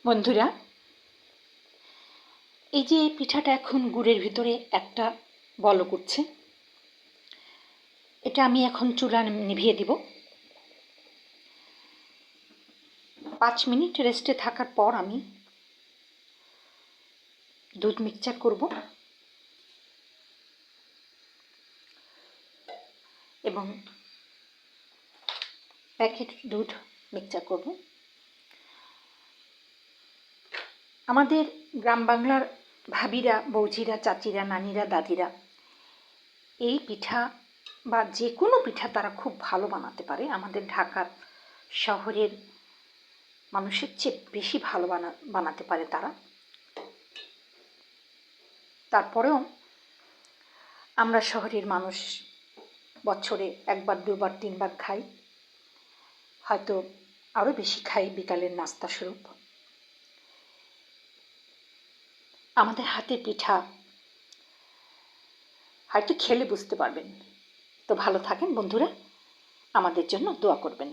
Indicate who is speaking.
Speaker 1: বন্ধুরা, এই যে পিঠাটা এখন গুড়ের ভিতরে একটা বলক উঠছে, এটা আমি এখন চুলা নিভিয়ে দিব। 5 মিনিট রেস্টে থাকার পর আমি দুধ মিক্সচার করব এবং প্যাকেট দুধ মিক্সচার করব। আমাদের গ্রাম বাংলার ভাবিরা, বৌঝিরা, চাচিরা, নানিরা, দাদিরা এই পিঠা বা যে কোনো পিঠা তারা খুব ভালো বানাতে পারে। আমাদের ঢাকা শহরের মানুষের চেয়ে বেশি ভালো বানাতে পারে তারা। তারপরেও আমরা শহরের মানুষ বছরে একবার, দুবার, 3বার খাই, হয়তো আরও বেশি খাই বিকালের নাস্তা স্বরূপ। আমাদের হাতের পিঠা হয়তো খেলে বুঝতে পারবেন। তো ভালো থাকেন বন্ধুরা, আমাদের জন্য দোয়া করবেন।